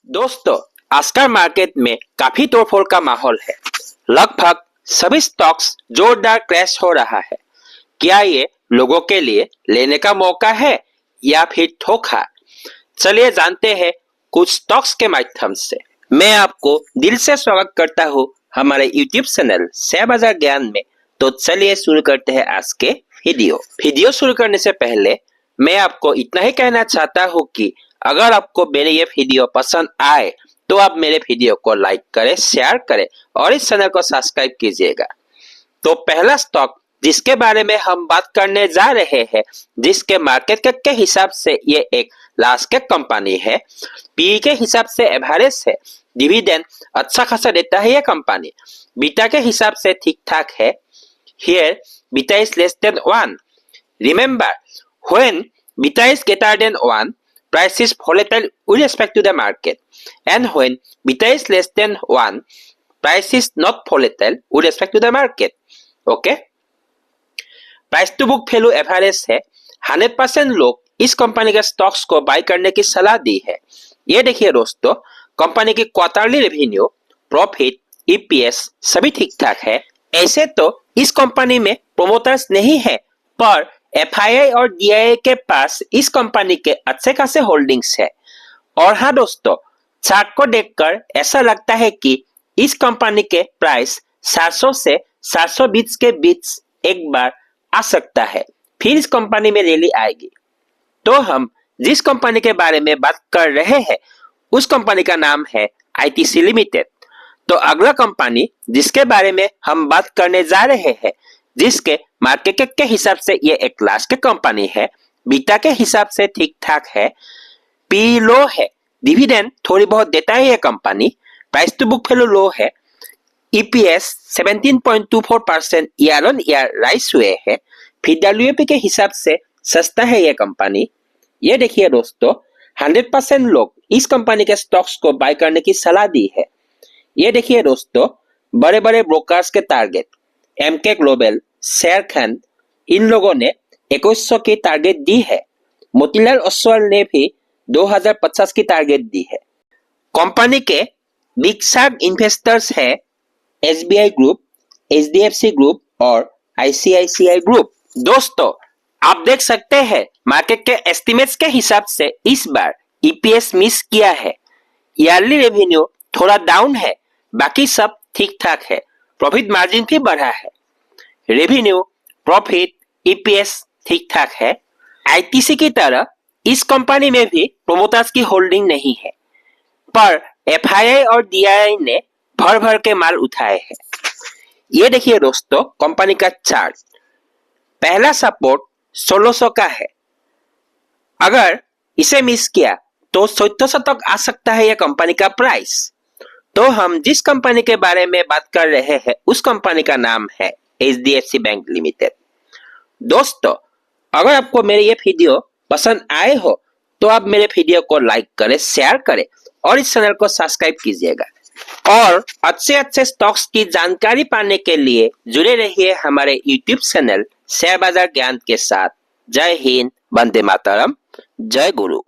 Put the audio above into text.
दोस्तों, आजकल मार्केट में काफी तोड़फोड़ का माहौल है। लगभग सभी स्टॉक्स जोरदार क्रैश हो रहा है। क्या ये लोगों के लिए लेने का मौका है या फिर धोखा? चलिए जानते हैं कुछ स्टॉक्स के माध्यम से। मैं आपको दिल से स्वागत करता हूँ हमारे YouTube चैनल शेयर बाजार ज्ञान में। तो चलिए शुरू करते हैं आज के वीडियो शुरू करने से पहले मैं आपको इतना ही कहना चाहता हूँ कि अगर आपको मेरे ये वीडियो पसंद आए तो आप मेरे वीडियो को लाइक करें, शेयर करें और इस चैनल को सब्सक्राइब कीजिएगा। तो पहला स्टॉक जिसके बारे में हम बात करने जा रहे हैं, जिसके मार्केट कैप के हिसाब से ये एक लार्ज कैप कंपनी है, पीई के हिसाब से एवरेज है, डिविडेंड अच्छा खासा देता है ये कंपनी, बीटा के हिसाब से ठीक ठाक है। Here beta is less than 1। Remember, when beta is greater than 1, price is volatile with respect to the market, and when beta is less than 1, price is not volatile with respect to the market. Okay? Price to book value average है। 100% लोग इस company के stocks को bye करने की सलाह दी है। ये देखिए दोस्तों, कंपनी की क्वार्टरली रेवेन्यू, प्रॉफिट, ईपीएस सभी ठीक ठाक है। ऐसे तो इस कंपनी में प्रोमोटर्स नहीं है, पर एफआईआई और डीआईआई के पास इस कंपनी के अच्छे खासे होल्डिंग्स है। और हाँ दोस्तों, चार्ट को देखकर ऐसा लगता है कि इस कंपनी के प्राइस 700 से 720 के बीच एक बार आ सकता है, फिर इस कंपनी में रैली आएगी। तो हम जिस कंपनी के बारे में बात कर रहे हैं उस कंपनी का नाम है आईटीसी लिमिटेड। तो अगला कंपनी जिसके बारे में हम बात करने जा रहे हैं, जिसके मार्केट कैप के हिसाब से ये एक लार्ज कैप कंपनी है, बीटा के हिसाब से ठीक ठाक है, पी लो है, डिविडेंड थोड़ी बहुत देता है ये company, price to book value low है, EPS 17.24% year on year rise हुए हैं, फिर डब्ल्यूएपी के हिसाब से सस्ता है ये कंपनी। ये देखिए दोस्तों, 100% लोग इस कंपनी के स्टॉक्स को बाय करने की सलाह दी है। ये देखिए दोस्तों, बड़े बड़े ब्रोकर्स के target MK Global, Sharekhan, इन लोगों ने 2100 की टारगेट दी है। मोतीलाल ओसवाल ने भी 2050 की टारगेट दी है। कंपनी के बिग शार्क इन्वेस्टर्स है एसबीआई ग्रुप, एचडीएफसी ग्रुप और आईसीआईसीआई ग्रुप। दोस्तों, आप देख सकते हैं मार्केट के एस्टिमेट्स के हिसाब से इस बार ईपीएस मिस किया है। ईयरली रेवेन्यू थोड़ा डाउन है, बाकी सब ठीक ठाक है। प्रॉफिट मार्जिन भी बढ़ा है। रेवेन्यू, प्रॉफिट, ईपीएस ठीक ठाक है। आईटीसी की तरह इस कंपनी में भी प्रोमोटर्स की होल्डिंग नहीं है, पर एफआईआई और डीआईआई ने भर भर के माल उठाए हैं। ये देखिए दोस्तों, कंपनी का चार्ट। पहला सपोर्ट 1600 का है। अगर इसे मिस किया तो 1700 तक आ सकता है यह कंपनी का प्राइस। तो हम जिस कंपनी के बारे में बात कर रहे हैं उस कंपनी का नाम है एचडीएफसी बैंक लिमिटेड। दोस्तों, अगर आपको मेरे ये वीडियो पसंद आए हो तो आप मेरे वीडियो को लाइक करें, शेयर करें और इस चैनल को सब्सक्राइब कीजिएगा। और अच्छे स्टॉक्स की जानकारी पाने के लिए जुड़े रहिए हमारे YouTube चैनल शेयर बाजार ज्ञान के साथ। जय हिंद, वंदे मातरम, जय गुरु।